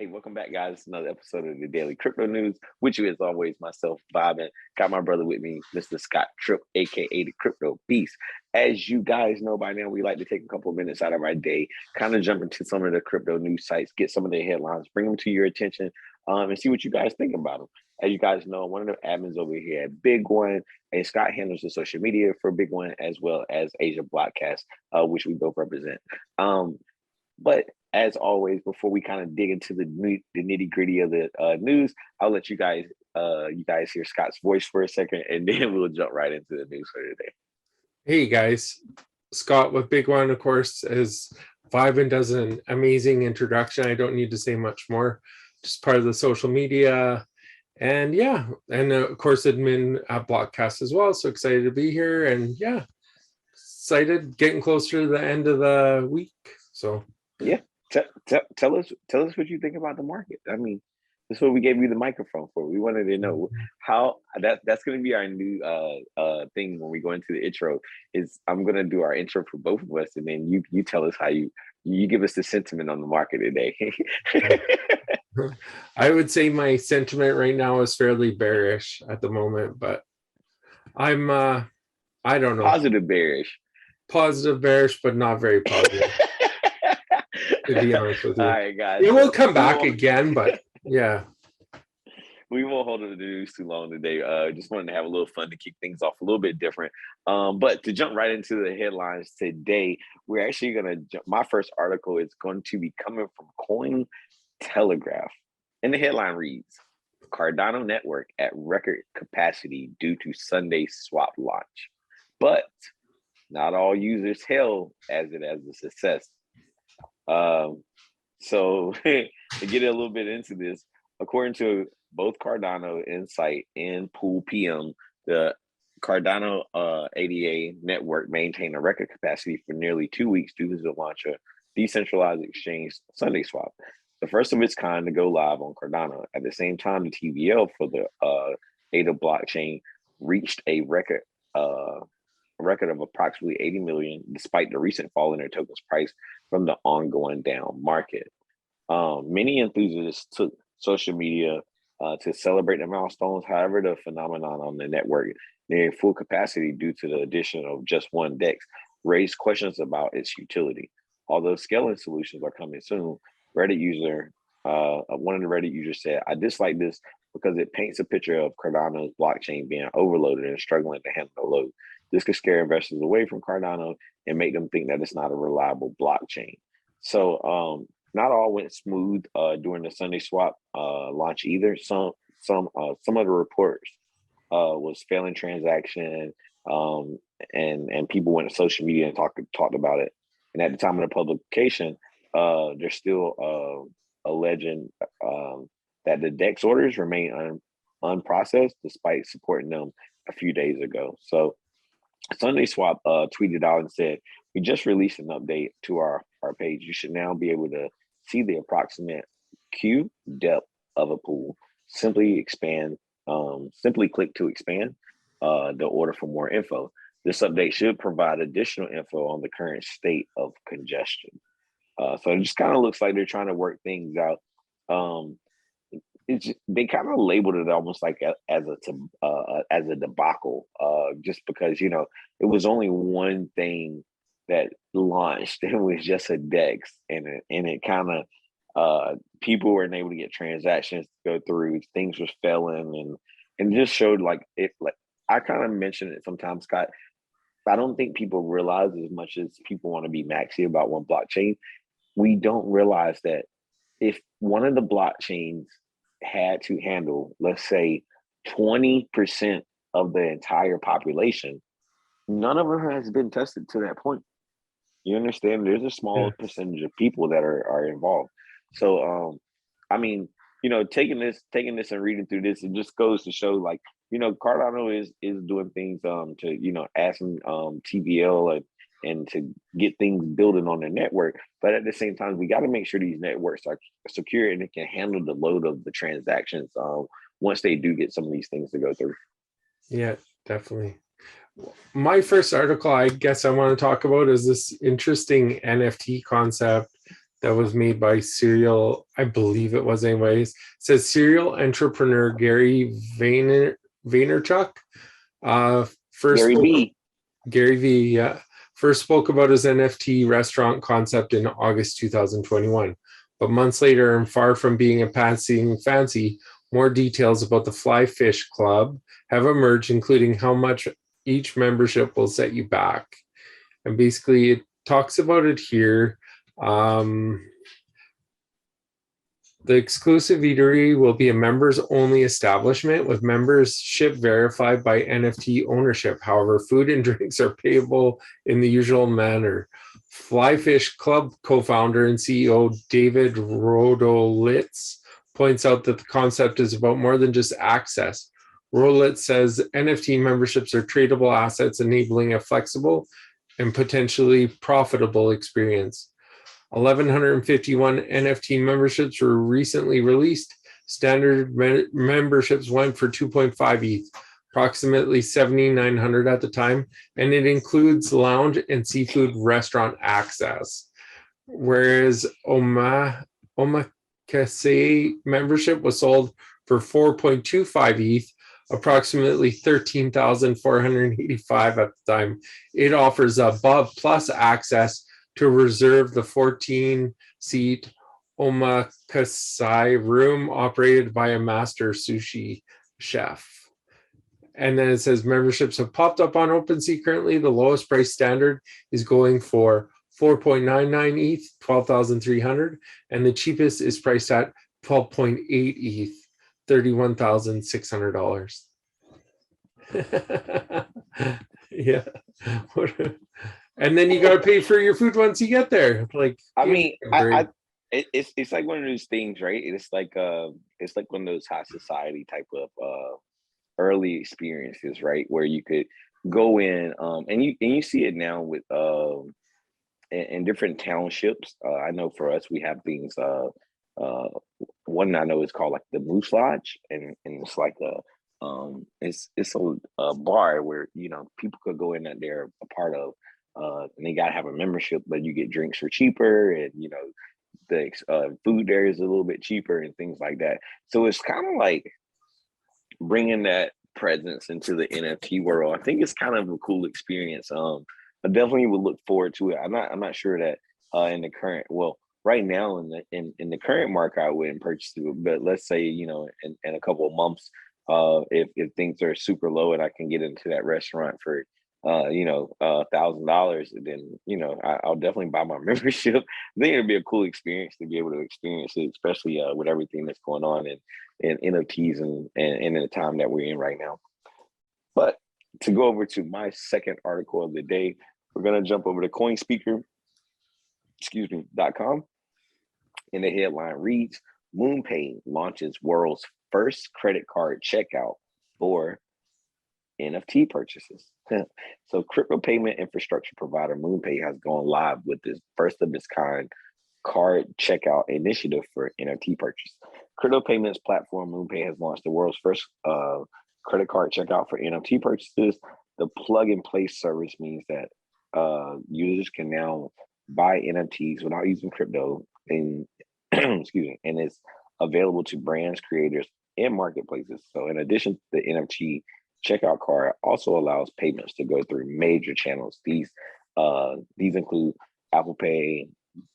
Hey, welcome back, guys. Another episode of the Daily Crypto News. With you, as always, myself, Bob, and got my brother with me, Mr. Scott Tripp, aka the Crypto Beast. As you guys know by now, we like to take a couple of minutes out of our day, kind of jump into some of the crypto news sites, get some of the headlines, bring them to your attention, and see what you guys think about them. As you guys know, one of the admins over here at BigONE, and Scott handles the social media for BigONE as well as Asia Broadcast, which we both represent. But as always, before we kind of dig into the nitty gritty of the news, I'll let you guys hear Scott's voice for a second, and then we'll jump right into the news for today. Hey guys, Scott with BigONE, of course, is Vibe and does an amazing introduction. I don't need to say much more. Just part of the social media, and yeah, and of course, admin at Blockcast as well. So excited to be here, and yeah, excited, getting closer to the end of the week. So yeah. Tell us what you think about the market. I mean, that's what we gave you the microphone for. We wanted to know how that's going to be our new thing when we go into the intro. Is I'm going to do our intro for both of us, and then you tell us how you give us the sentiment on the market today. I would say my sentiment right now is fairly bearish at the moment, but I'm I don't know, positive bearish, but not very positive. To be honest with you. All right, guys. It will come back again, but yeah. We won't hold the news too long today. Just wanted to have a little fun to kick things off a little bit different. But to jump right into the headlines today, we're actually going to jump. My first article is going to be coming from Coin Telegraph. And the headline reads, Cardano network at record capacity due to Sunday swap launch. But not all users hail as it as a success. So to get a little bit into this, according to both Cardano Insight and Pool PM, the Cardano ADA network maintained a record capacity for nearly 2 weeks due to the launch of decentralized exchange Sunday Swap, the first of its kind to go live on Cardano. At the same time, the TVL for the ADA blockchain reached a record of approximately 80 million, despite the recent fall in their token's price from the ongoing down market. Many enthusiasts took social media to celebrate the milestones. However, the phenomenon on the network nearing full capacity due to the addition of just one DEX raised questions about its utility. Although scaling solutions are coming soon, one of the Reddit users said, I dislike this because it paints a picture of Cardano's blockchain being overloaded and struggling to handle the load. This could scare investors away from Cardano and make them think that it's not a reliable blockchain. So not all went smooth during the Sunday Swap launch either. Some of the reports was failing transaction, and people went to social media and talked about it. And at the time of the publication, they're still alleging that the DEX orders remain unprocessed despite supporting them a few days ago. So Sunday Swap tweeted out and said, we just released an update to our page. You should now be able to see the approximate queue depth of a pool. Simply click to expand the order for more info. This update should provide additional info on the current state of congestion. So it just kind of looks like they're trying to work things out. They kind of labeled it almost like as a debacle, just because it was only one thing that launched. It was just a DEX, and it kind of people weren't able to get transactions to go through. Things was failing, and just showed like I kind of mentioned it sometimes, Scott. I don't think people realize, as much as people want to be maxi about one blockchain, we don't realize that if one of the blockchains had to handle, let's say, 20% of the entire population, none of them has been tested to that point. You understand? There's a small percentage of people that are involved. So, I mean, taking this and reading through this, it just goes to show, like, Cardano is doing things to add some TVL and to get things building on the network. But at the same time, we got to make sure these networks are secure and it can handle the load of the transactions once they do get some of these things to go through. Yeah, definitely. My first article, I guess I want to talk about, is this interesting NFT concept that was made by serial, I believe it was anyways. It says serial entrepreneur Gary Vaynerchuk. First Gary spoke, V. Gary V, yeah. First spoke about his NFT restaurant concept in August 2021. But months later, and far from being a passing fancy, more details about the Fly Fish Club have emerged, including how much each membership will set you back. And basically, it talks about it here. The exclusive eatery will be a members-only establishment with membership verified by NFT ownership. However, food and drinks are payable in the usual manner. Flyfish Club co-founder and CEO David Rodolitz points out that the concept is about more than just access. Rodolitz says NFT memberships are tradable assets, enabling a flexible and potentially profitable experience. 1,151 NFT memberships were recently released. Standard memberships went for 2.5 ETH, approximately 7,900 at the time, and it includes lounge and seafood restaurant access. Whereas Omakase membership was sold for 4.25 ETH, approximately 13,485 at the time. It offers above plus access to reserve the 14-seat omakase room operated by a master sushi chef. And then it says memberships have popped up on OpenSea currently. The lowest price standard is going for 4.99 ETH, 12,300, and the cheapest is priced at 12.8 ETH, $31,600. Yeah. And then you got to pay for your food once you get there. Like, I mean, it's like one of those things, right? It's like one of those high society type of early experiences, right? Where you could go in, and you see it now with in different townships. I know for us, we have things. One I know is called like the Moose Lodge, and it's like it's a bar where people could go in that they're a part of. And they gotta have a membership, but you get drinks for cheaper, and the food there is a little bit cheaper and things like that. So it's kind of like bringing that presence into the NFT world. I think it's kind of a cool experience. I definitely would look forward to it. I'm not sure that in the current, well, right now in the current market I wouldn't purchase it, but let's say in a couple of months, if things are super low and I can get into that restaurant for $1,000, then I'll definitely buy my membership. I think it'd be a cool experience to be able to experience it, especially with everything that's going on in NFTs and in the time that we're in right now. But to go over to my second article of the day, we're gonna jump over to coinspeaker.com, and the headline reads: MoonPay launches world's first credit card checkout for NFT purchases. So crypto payment infrastructure provider MoonPay has gone live with this first of its kind card checkout initiative for NFT purchase. Crypto payments platform MoonPay has launched the world's first credit card checkout for NFT purchases. The plug and play service means that users can now buy NFTs without using crypto, and excuse me, and it's available to brands, creators, and marketplaces. So in addition to the NFT checkout card, also allows payments to go through major channels. These include Apple Pay,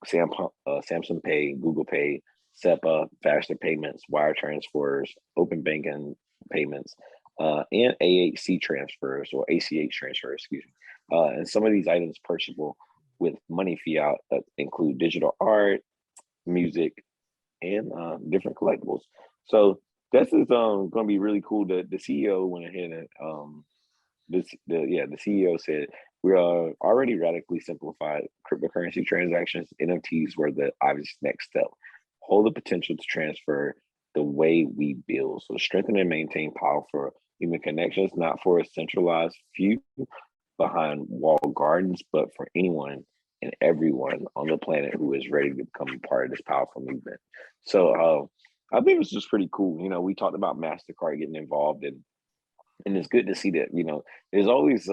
Samsung Pay, Google Pay, SEPA, faster payments, wire transfers, open banking payments, and AHC transfers or ACH transfers, excuse me. And some of these items purchasable with money fiat include digital art, music, and different collectibles. So this is going to be really cool. The CEO went ahead and the CEO said we are already radically simplified cryptocurrency transactions. NFTs were the obvious next step. Hold the potential to transfer the way we build. So strengthen and maintain powerful human connections, not for a centralized few behind walled gardens, but for anyone and everyone on the planet who is ready to become a part of this powerful movement. So I think this is pretty cool. We talked about MasterCard getting involved, and it's good to see that, there's always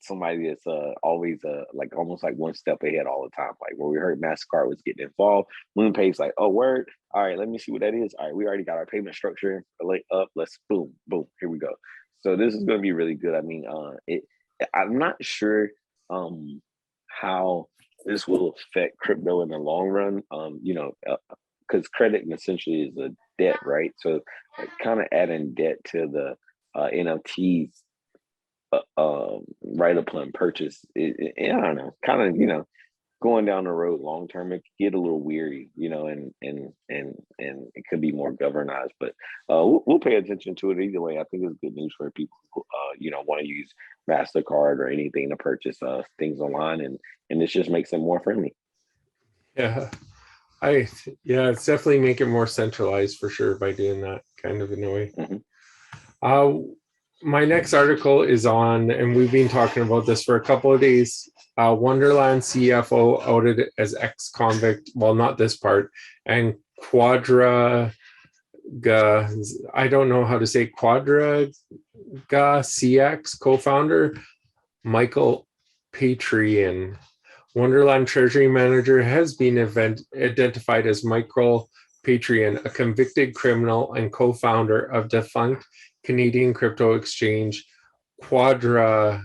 somebody that's always like almost like one step ahead all the time. Like when we heard MasterCard was getting involved, MoonPay's like, oh word, all right, let me see what that is. All right, we already got our payment structure up. Let's boom, boom, here we go. So this is going to be really good. I mean, I'm not sure how this will affect crypto in the long run. Because credit essentially is a debt, right? So like, kind of adding debt to the NFTs right upon purchase. I don't know, kind of going down the road long term, it could get a little weary, and it could be more governized. But we'll pay attention to it either way. I think it's good news for people who want to use MasterCard or anything to purchase things online, and this just makes them more friendly. Yeah. It's definitely make it more centralized for sure by doing that kind of in a way. Mm-hmm. My next article is on, and we've been talking about this for a couple of days. Wonderland CFO outed as ex-convict. Well, not this part. And I don't know how to say Quadraga CX co-founder Michael Patrian. Wonderland Treasury Manager has been identified as Michael Patrian, a convicted criminal and co-founder of defunct Canadian crypto exchange Quadraga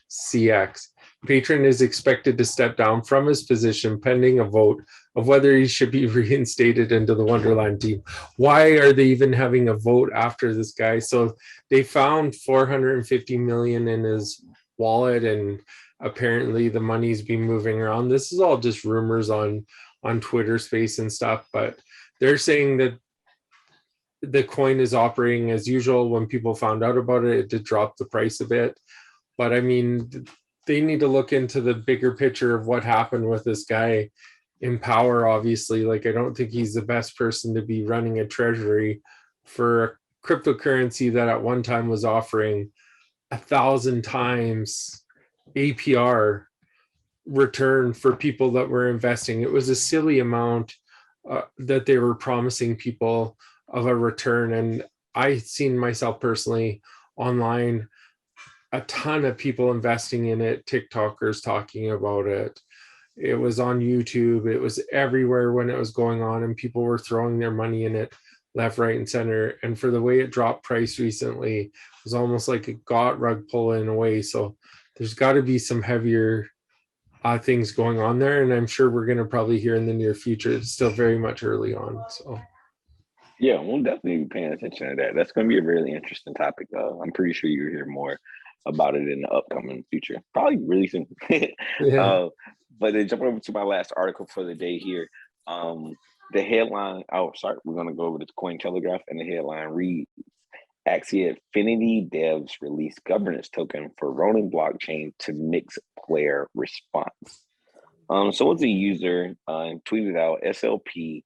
CX. Patron is expected to step down from his position pending a vote of whether he should be reinstated into the Wonderland team. Why are they even having a vote after this guy? So they found 450 million in his wallet, and apparently the money's been moving around. This is all just rumors on Twitter Space and stuff, but they're saying that the coin is operating as usual. When people found out about it, it did drop the price a bit. But I mean, they need to look into the bigger picture of what happened with this guy in power, obviously. Like, I don't think he's the best person to be running a treasury for a cryptocurrency that at one time was offering 1,000 times APR return for people that were investing. It was a silly amount that they were promising people of a return. And I've seen myself personally online, a ton of people investing in it, TikTokers talking about it. It was on YouTube. It was everywhere when it was going on, and people were throwing their money in it left, right, and center. And for the way it dropped price recently, it was almost like it got rug pull in a way. So there's got to be some heavier things going on there. And I'm sure we're going to probably hear in the near future. It's still very much early on. So yeah, we'll definitely be paying attention to that. That's going to be a really interesting topic. I'm pretty sure you'll hear more about it in the upcoming future, probably really soon. yeah. But then jumping over to my last article for the day here, the headline. Oh, sorry, we're going to go over to Cointelegraph, and the headline reads: Axie Infinity devs release governance token for rolling blockchain to mix player response. So as a user tweeted out, SLP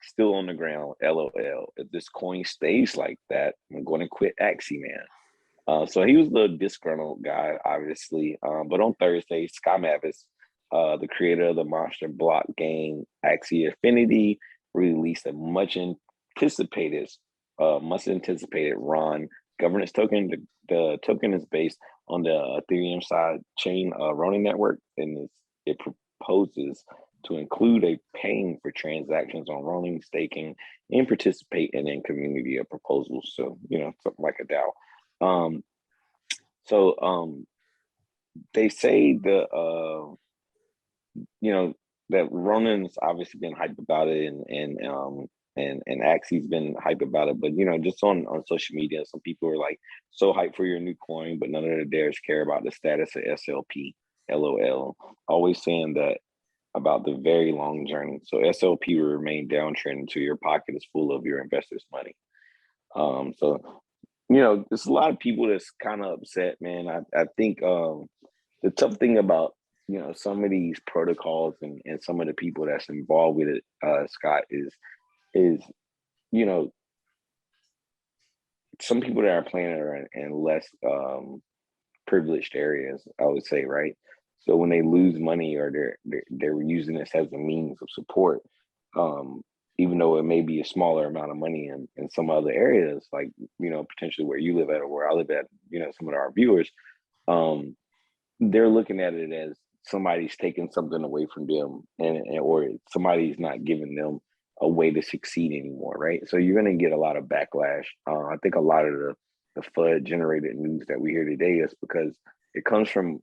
still on the ground, LOL. If this coin stays like that, I'm going to quit Axie, man. So he was the disgruntled guy, obviously. But on Thursday, Sky Mavis, the creator of the monster block game Axie Infinity, released a much anticipated RON governance token. The token is based on the Ethereum side chain Ronin network, and it proposes to include a paying for transactions on Ronin staking and participate in community of proposals. So, something like a DAO. They say that Ronin's obviously been hyped about it, and Axie's been hyped about it, but just on social media, some people are like so hyped for your new coin, but none of the dares care about the status of SLP. LOL. Always saying that about the very long journey. So SLP will remain downtrend until your pocket is full of your investors' money. There's a lot of people that's kind of upset, man. I think the tough thing about some of these protocols and some of the people that's involved with it, Scott, is some people that are playing it are in less privileged areas, I would say, right? So when they lose money or they're using this as a means of support, even though it may be a smaller amount of money in some other areas, like, potentially where you live at or where I live at, some of our viewers, um, they're looking at it as somebody's taking something away from them, and or somebody's not giving them a way to succeed anymore, right? So you're going to get a lot of backlash. I think a lot of the FUD generated news that we hear today is because it comes from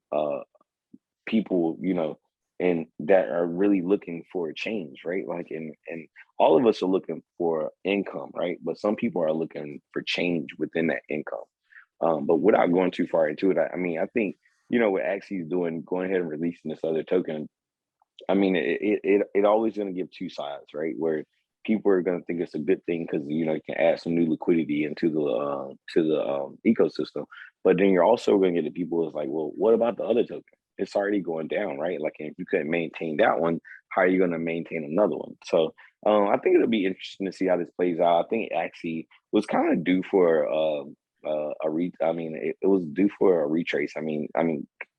people, and that are really looking for a change, right? Like, and all of us are looking for income, right? But some people are looking for change within that income. But without going too far into it, I mean, I think, what Axie is doing, going ahead and releasing this other token, I mean, it always going to give two sides, right? Where people are going to think it's a good thing because you can add some new liquidity into the ecosystem, but then you're also going to get the people who's like, well, what about the other token? It's already going down, right? Like, if you couldn't maintain that one, how are you going to maintain another one? So I think it'll be interesting to see how this plays out. I think Axie was kind of due for I mean, it was due for a retrace. I mean,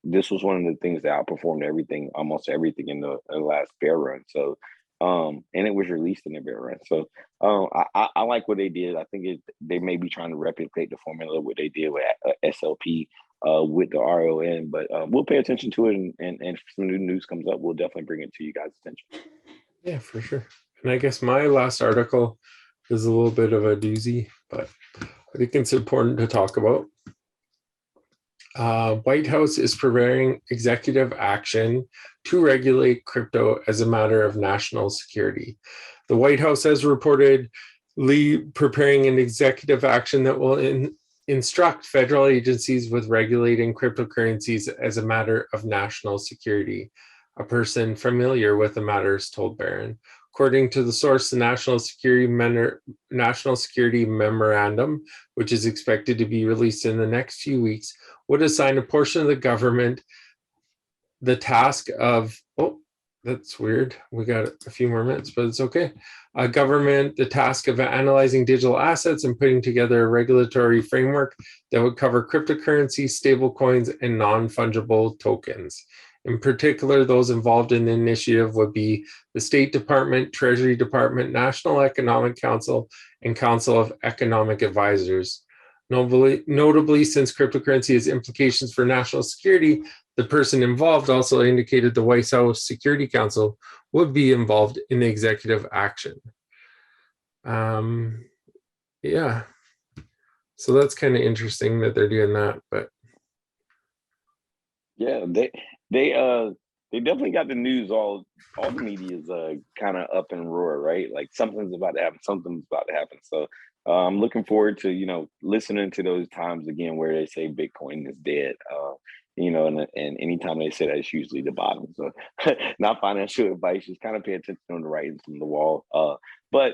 this was one of the things that outperformed everything, almost everything in the last bear run. So, and it was released in the bear run. So, I like what they did. I think they may be trying to replicate the formula what they did with SLP with the RON, but we'll pay attention to it, and if some new news comes up, we'll definitely bring it to you guys' attention. Yeah, for sure. And I guess my last article is a little bit of a doozy, but I think it's important to talk about. White House is preparing executive action to regulate crypto as a matter of national security. The White House has reportedly preparing an executive action that will instruct federal agencies with regulating cryptocurrencies as a matter of national security. A person familiar with the matters told Barron. According to the source, the National Security Memorandum, which is expected to be released in the next few weeks, would assign a portion of the government the task of, oh, that's weird. We got a few more minutes, but it's okay. Government, the task of analyzing digital assets and putting together a regulatory framework that would cover cryptocurrencies, stablecoins, and non-fungible tokens. In particular, those involved in the initiative would be the State Department, Treasury Department, National Economic Council, and Council of Economic Advisors. Notably, since cryptocurrency has implications for national security, the person involved also indicated the White House Security Council would be involved in the executive action. Yeah. So that's kind of interesting that they're doing that, but yeah, they definitely got the news. All the media is kind of up and roar, right? Like, something's about to happen. Something's about to happen. So I'm looking forward to listening to those times again where they say Bitcoin is dead. And anytime they say that, it's usually the bottom. So not financial advice, just kind of pay attention on the writings on the wall. But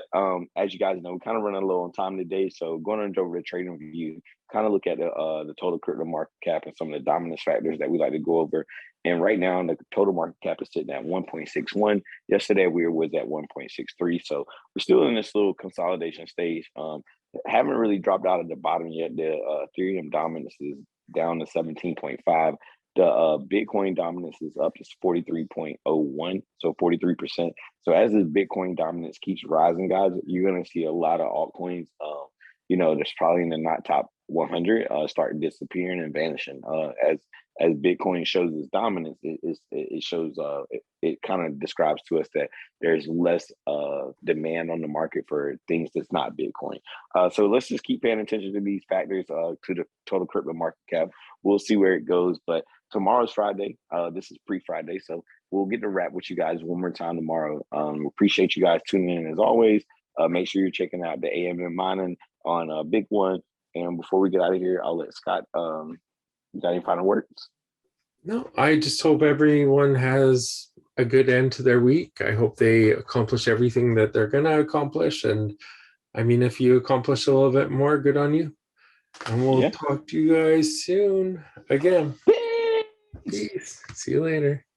as you guys know, we're kind of running low on time today. So going on over the trading review, kind of look at the total crypto market cap and some of the dominance factors that we like to go over. And right now, the total market cap is sitting at 1.61. Yesterday, we was at 1.63. So we're still in this little consolidation stage. Haven't really dropped out of the bottom yet. The Ethereum dominance is down to 17.5. The Bitcoin dominance is up to 43.01, so 43%. So as this Bitcoin dominance keeps rising, guys, you're going to see a lot of altcoins, that's probably in the not top 100 start disappearing and vanishing. As Bitcoin shows its dominance, it shows it kind of describes to us that there's less demand on the market for things that's not Bitcoin. So let's just keep paying attention to these factors to the total crypto market cap. We'll see where it goes, but tomorrow's Friday. This is pre-Friday, so we'll get to wrap with you guys one more time tomorrow. Appreciate you guys tuning in as always. Make sure you're checking out the AMM mining on BigONE. And before we get out of here, I'll let Scott. You got any final words? No, I just hope everyone has a good end to their week. I hope they accomplish everything that they're going to accomplish. And I mean, if you accomplish a little bit more, good on you. And we'll talk to you guys soon again. Peace. See you later.